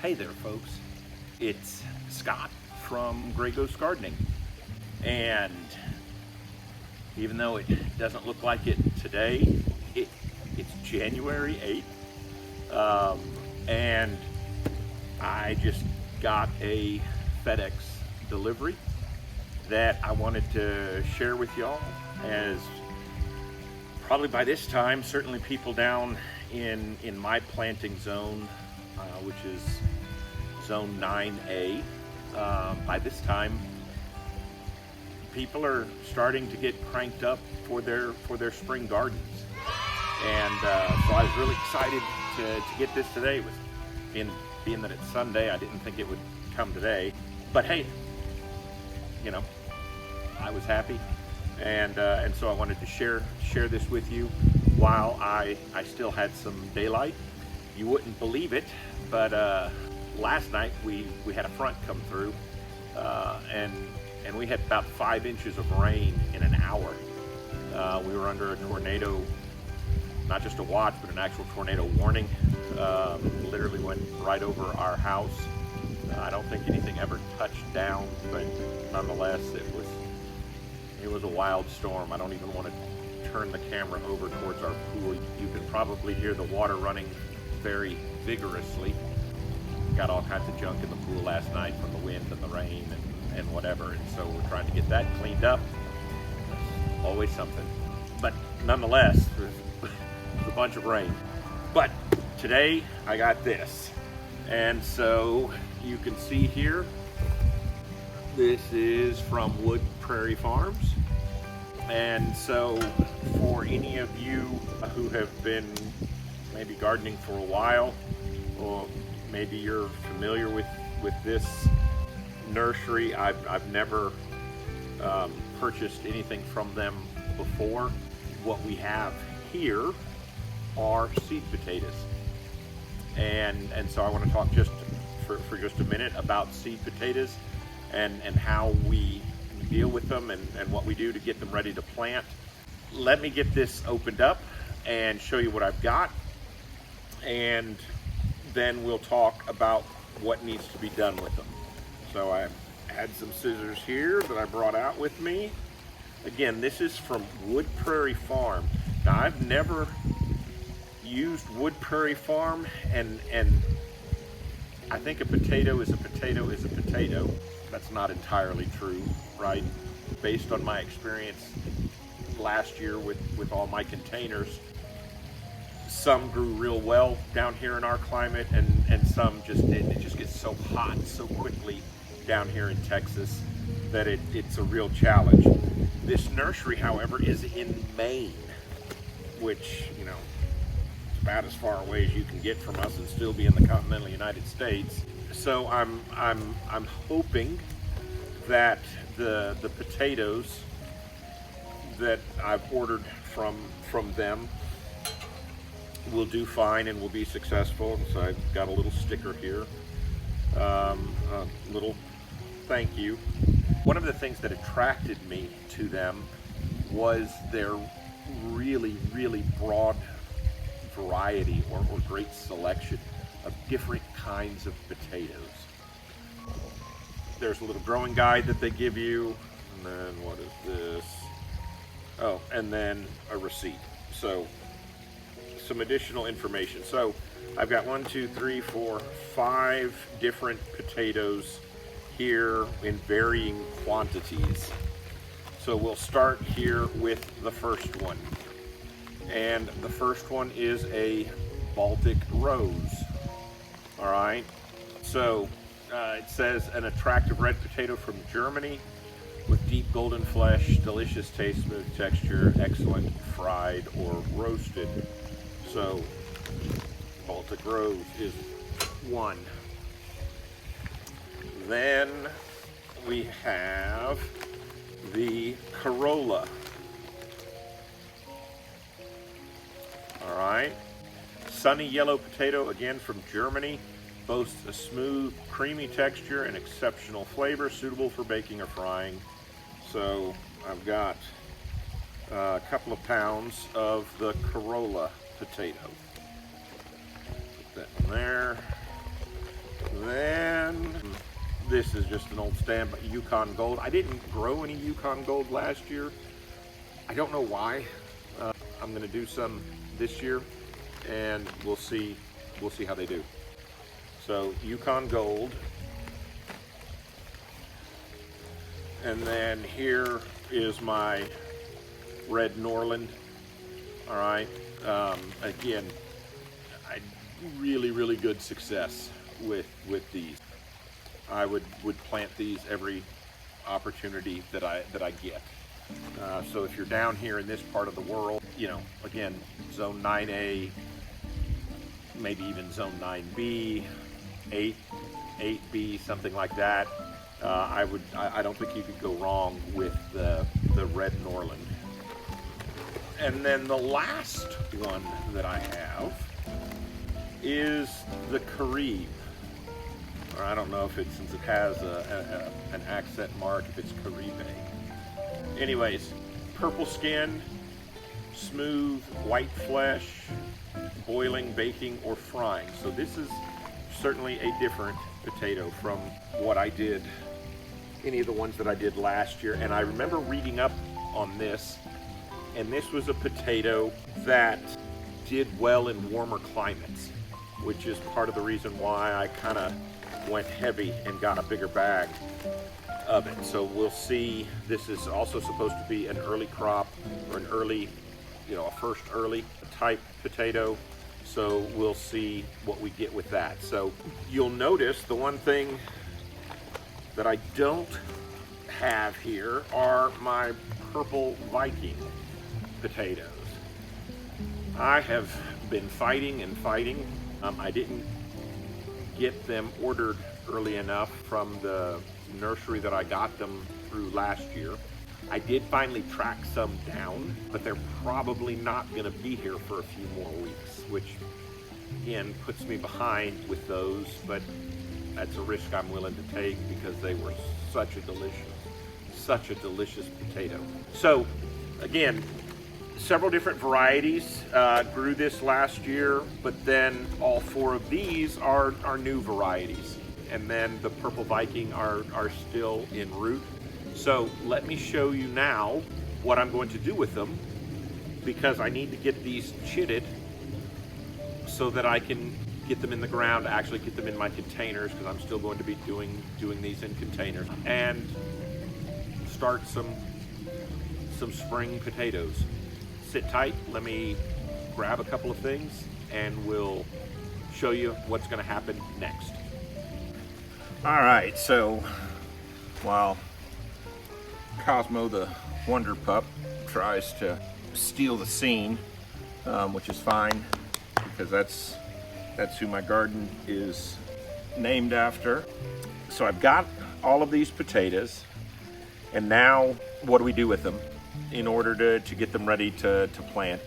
Hey there, folks. It's Scott from Grey Ghost Gardening. And even though it doesn't look like it today, it's January 8th. And I just got a FedEx delivery that I wanted to share with y'all, as probably by this time, certainly people down in my planting zone, which is zone 9A, by this time people are starting to get cranked up for their spring gardens. And so I was really excited to get this today. It was being that it's Sunday, I didn't think it would come today, but hey, you know, I was happy, and so I wanted to share this with you while I still had some daylight. You wouldn't believe it, but last night we had a front come through, and we had about 5 inches of rain in an hour. We were under a tornado, not just a watch, but an actual tornado warning. Literally went right over our house. I don't think anything ever touched down, but nonetheless, it was a wild storm. I don't even want to turn the camera over towards our pool. You can probably hear the water running very vigorously. Got all kinds of junk in the pool last night from the wind and the rain and whatever, and so we're trying to get that cleaned up. Always something. But nonetheless, there's a bunch of rain. But today I got this, and so you can see here, this is from Wood Prairie Farms. And so for any of you who have been maybe gardening for a while, or maybe you're familiar with this nursery, I've never purchased anything from them before. What we have here are seed potatoes. And so I want to talk just for just a minute about seed potatoes and how we deal with them and what we do to get them ready to plant. Let me get this opened up and show you what I've got, and then we'll talk about what needs to be done with them. So I had some scissors here that I brought out with me. Again, this is from Wood Prairie Farm. Now, I've never used Wood Prairie Farm, and I think a potato is a potato is a potato. That's not entirely true, right? Based on my experience last year with all my containers, some grew real well down here in our climate, and some just didn't. It just gets so hot so quickly down here in Texas that it's a real challenge. This nursery, however, is in Maine, which, you know, it's about as far away as you can get from us and still be in the continental United States. So I'm hoping that the potatoes that I've ordered from them will do fine and will be successful. So I've got a little sticker here, a little thank you. One of the things that attracted me to them was their really, really broad variety or great selection of different kinds of potatoes. There's a little growing guide that they give you, and then what is this? Oh, and then a receipt. So some additional information. So I've got 5 different potatoes here in varying quantities. So we'll start here with the first one. And the first one is a Baltic Rose. All right. So it says an attractive red potato from Germany with deep golden flesh, delicious taste, smooth texture, excellent fried or roasted. So Baltic Rose is one. Then we have the Carola. All right. Sunny yellow potato, again from Germany. Boasts a smooth, creamy texture and exceptional flavor, suitable for baking or frying. So I've got a couple of pounds of the Carola potato. Put that in there. then this is just an old stamp, Yukon Gold. I didn't grow any Yukon Gold last year. I don't know why. I'm gonna do some this year, and we'll see how they do. So Yukon Gold. And then here is my Red Norland. All right. Again, I really good success with these. I would plant these every opportunity that I get. So if you're down here in this part of the world, you know, again, zone 9A, maybe even zone 9B, 8B, something like that. I don't think you could go wrong with the Red Norland. And then the last one that I have is the Caribe. Or I don't know if it's, since it has an accent mark, if it's Caribe. Anyways, purple skin, smooth, white flesh, boiling, baking, or frying. So this is certainly a different potato from what I did, any of the ones that I did last year. And I remember reading up on this, and this was a potato that did well in warmer climates, which is part of the reason why I kind of went heavy and got a bigger bag of it. So we'll see. This is also supposed to be an early crop, or an early, you know, a first early type potato. So we'll see what we get with that. So you'll notice the one thing that I don't have here are my Purple Viking potatoes. I have been fighting and fighting. I didn't get them ordered early enough from the nursery that I got them through last year. I did finally track some down, but they're probably not going to be here for a few more weeks, which again puts me behind with those, but that's a risk I'm willing to take because they were such a delicious potato. So again, several different varieties grew this last year, but then all four of these are new varieties. And then the Purple Viking are still en route. So let me show you now what I'm going to do with them, because I need to get these chitted so that I can get them in the ground, actually get them in my containers, because I'm still going to be doing these in containers, and start some spring potatoes. Sit tight, let me grab a couple of things and we'll show you what's going to happen next. All right, so while Cosmo the Wonder Pup tries to steal the scene, which is fine because that's who my garden is named after. So I've got all of these potatoes, and now what do we do with them in order to get them ready to plant?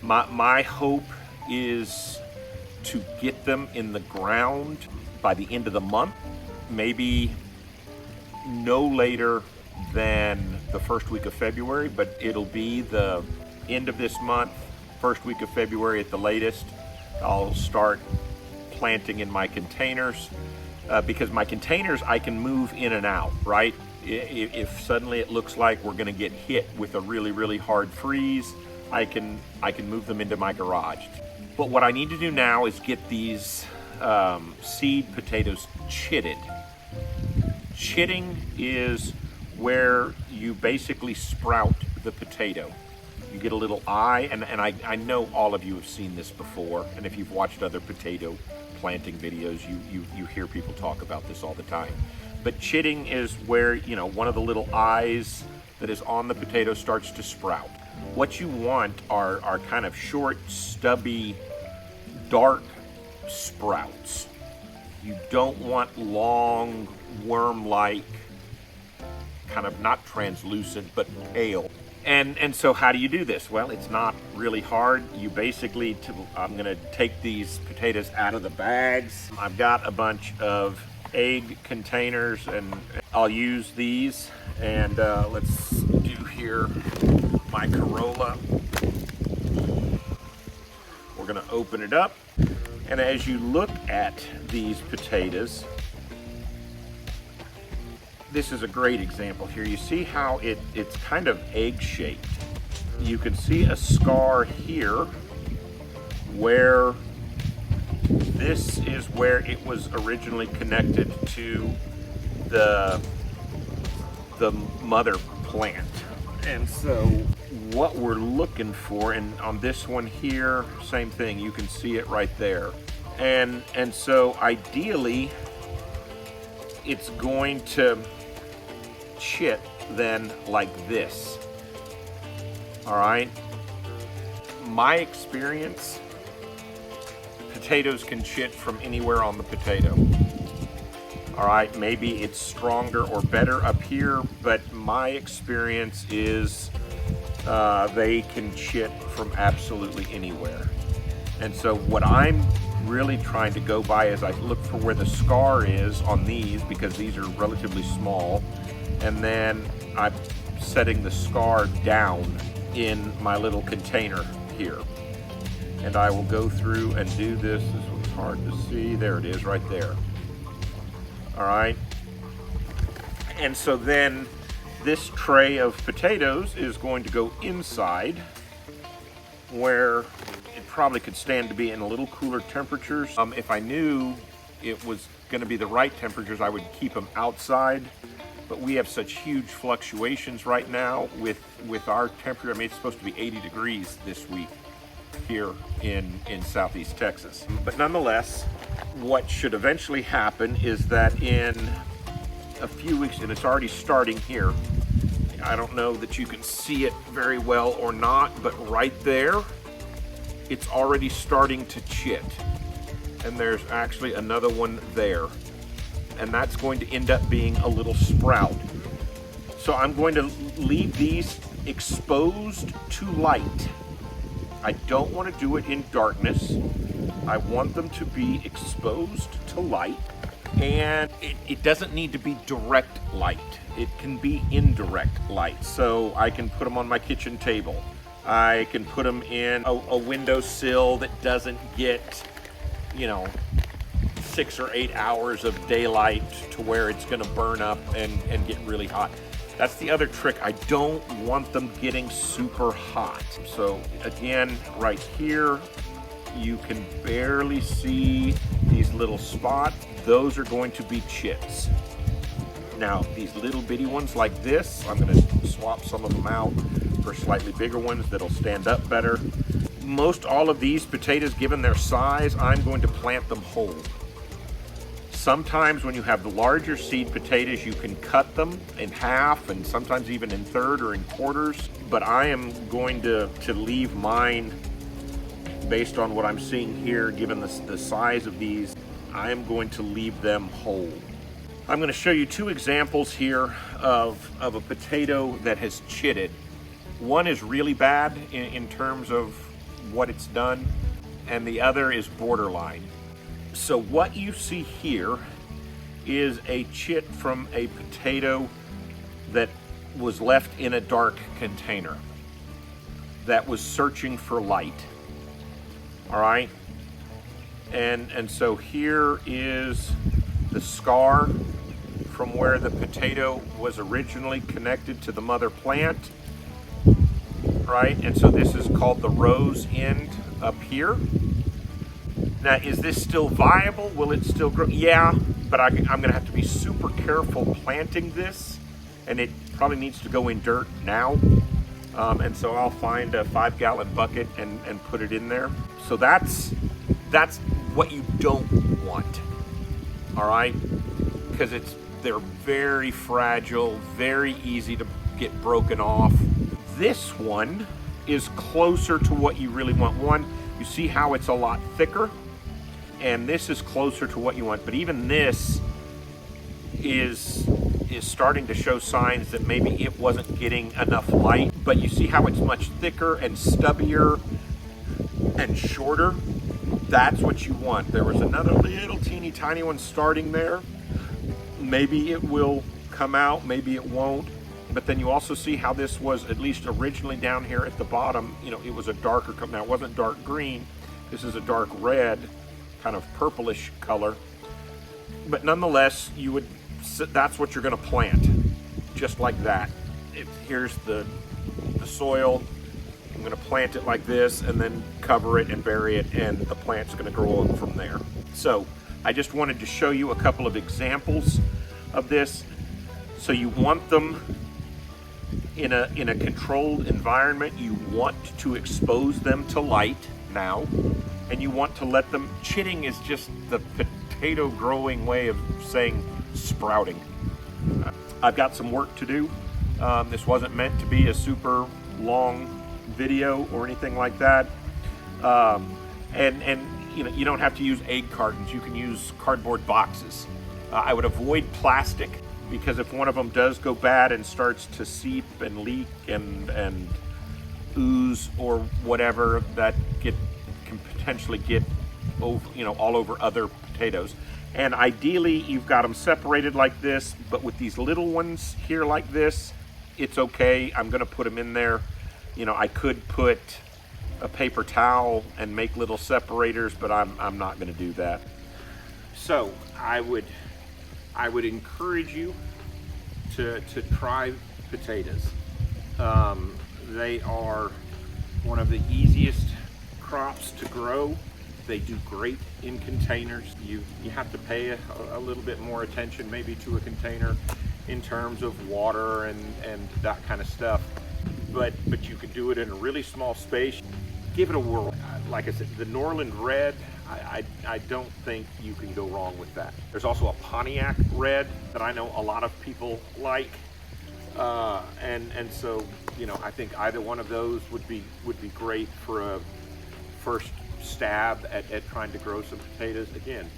My hope is to get them in the ground by the end of the month, maybe no later than the first week of February, but it'll be the end of this month, first week of February at the latest. I'll start planting in my containers, because my containers I can move in and out, right? If suddenly it looks like we're gonna get hit with a really hard freeze, I can move them into my garage. But what I need to do now is get these seed potatoes chitted. Chitting is where you basically sprout the potato. You get a little eye, and I know all of you have seen this before, and if you've watched other potato planting videos, you hear people talk about this all the time. But chitting is where, you know, one of the little eyes that is on the potato starts to sprout. What you want are kind of short, stubby, dark sprouts. You don't want long, worm-like, kind of not translucent, but pale. And so how do you do this? Well, it's not really hard. You basically, I'm gonna take these potatoes out of the bags. I've got a bunch of egg containers, and I'll use these. And let's do here my Carola. We're gonna open it up, And as you look at these potatoes, this is a great example here. You see how it's kind of egg-shaped. You can see a scar here where this is where it was originally connected to the mother plant. And so what we're looking for, and on this one here, same thing, you can see it right there. And so ideally, it's going to chit then like this. All right, my experience, potatoes can chit from anywhere on the potato. All right, maybe it's stronger or better up here, but my experience is they can chit from absolutely anywhere. And so what I'm really trying to go by is I look for where the scar is on these, because these are relatively small, and then I'm setting the scar down in my little container here. And I will go through and do this. This one's hard to see. There it is right there. All right. And so then this tray of potatoes is going to go inside where it probably could stand to be in a little cooler temperatures. If I knew it was going to be the right temperatures, I would keep them outside. But we have such huge fluctuations right now with our temperature. I mean, it's supposed to be 80 degrees this week here in Southeast Texas. But nonetheless, what should eventually happen is that in a few weeks, and it's already starting here, I don't know that you can see it very well or not, but right there, it's already starting to chit. And there's actually another one there. And that's going to end up being a little sprout. So I'm going to leave these exposed to light. I don't want to do it in darkness. I want them to be exposed to light, and it doesn't need to be direct light. It can be indirect light. So I can put them on my kitchen table. I can put them in a windowsill that doesn't get, 6 or 8 hours of daylight to where it's going to burn up and get really hot. That's the other trick. I don't want them getting super hot. So again, right here, you can barely see these little spots. Those are going to be chits. Now, these little bitty ones like this, I'm going to swap some of them out for slightly bigger ones that'll stand up better. Most all of these potatoes, given their size, I'm going to plant them whole. Sometimes when you have the larger seed potatoes, you can cut them in half and sometimes even in third or in quarters. But I am going to leave mine, based on what I'm seeing here, given the size of these, I am going to leave them whole. I'm going to show you two examples here of a potato that has chitted. One is really bad in terms of what it's done, and the other is borderline. So what you see here is a chit from a potato that was left in a dark container that was searching for light. All right, and so here is the scar from where the potato was originally connected to the mother plant, right? And so this is called the rose end up here. Now, is this still viable? Will it still grow? Yeah, but I'm gonna have to be super careful planting this, and it probably needs to go in dirt now. And so I'll find a 5-gallon bucket and put it in there. So that's what you don't want, all right? Because they're very fragile, very easy to get broken off. This one is closer to what you really want. One, you see how it's a lot thicker, and this is closer to what you want. But even this is starting to show signs that maybe it wasn't getting enough light. But you see how it's much thicker and stubbier and shorter? That's what you want. There was another little teeny tiny one starting there. Maybe it will come out, maybe it won't. But then you also see how this was, at least originally down here at the bottom, it was a darker color. Now, it wasn't dark green. This is a dark red. kind of purplish color. But nonetheless, that's what you're going to plant, just like that. Here's the soil. I'm going to plant it like this and then cover it and bury it, and the plant's going to grow up from there. So I just wanted to show you a couple of examples of this. So you want them in a controlled environment. You want to expose them to light now, and you want to let them, chitting is just the potato growing way of saying sprouting. I've got some work to do. This wasn't meant to be a super long video or anything like that. And you don't have to use egg cartons. You can use cardboard boxes. I would avoid plastic, because if one of them does go bad and starts to seep and leak and ooze or whatever, that can potentially get over, all over other potatoes. And ideally, you've got them separated like this, but with these little ones here like this, it's okay. I'm gonna put them in there. I could put a paper towel and make little separators, but I'm not gonna do that. So I would encourage you to try potatoes. They are one of the easiest crops to grow. They do great in containers. You have to pay a little bit more attention maybe to a container in terms of water and that kind of stuff. But you can do it in a really small space. Give it a whirl. Like I said, the Norland Red, I don't think you can go wrong with that. There's also a Pontiac Red that I know a lot of people like. And so, I think either one of those would be great for a first stab at trying to grow some potatoes. Again,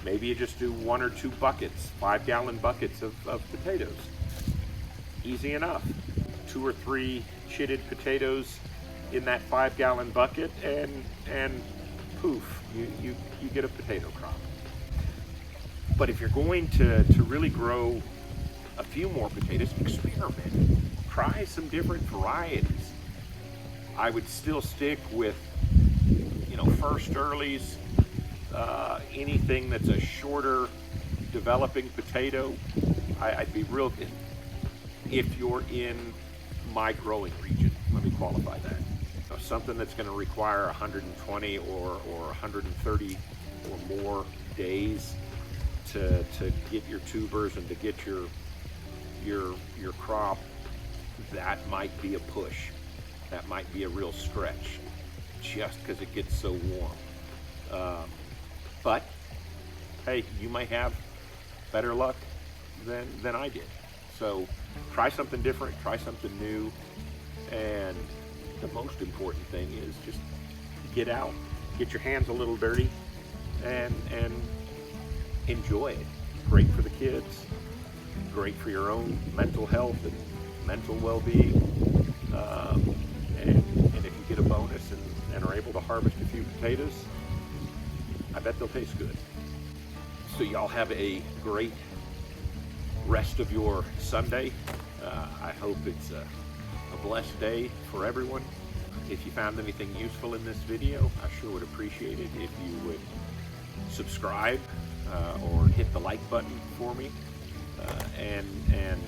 maybe you just do 1 or 2 buckets, 5-gallon buckets of potatoes. Easy enough. 2 or 3 chitted potatoes in that 5-gallon bucket, and poof, you get a potato crop. But if you're going to really grow a few more potatoes, experiment. Try some different varieties. I would still stick with first earlies, anything that's a shorter developing potato. I'd be real, if you're in my growing region, let me qualify that. Something that's going to require 120 or 130 or more days to get your tubers and to get your crop, that might be a push. That might be a real stretch, just because it gets so warm. But hey, you may have better luck than I did. So try something different, try something new, and the most important thing is just get out, get your hands a little dirty, and enjoy it. Great for the kids, great for your own mental health and mental well-being. And if you get a bonus and are able to harvest a few potatoes, I bet they'll taste good. So y'all have a great rest of your Sunday. I hope it's a blessed day for everyone. If you found anything useful in this video, I sure would appreciate it if you would subscribe or hit the like button for me, and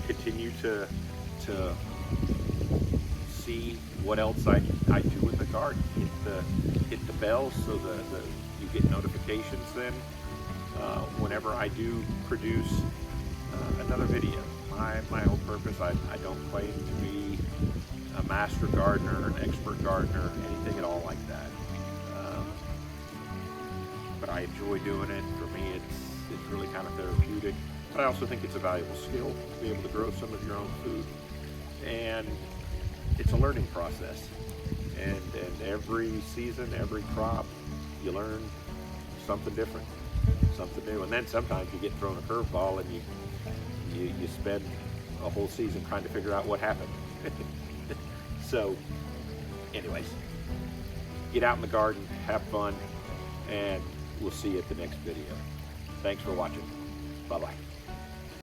continue to see what else I do in the garden. Hit the bell so that you get notifications then whenever I do produce another video. My whole purpose, I don't claim to be a master gardener, an expert gardener, anything at all like that. But I enjoy doing it. For me, it's really kind of therapeutic. But I also think it's a valuable skill to be able to grow some of your own food. And it's a learning process. And every season, every crop, you learn something different, something new. And then sometimes you get thrown a curveball and you spend a whole season trying to figure out what happened. So anyways, get out in the garden, have fun, and we'll see you at the next video. Thanks for watching. Bye-bye.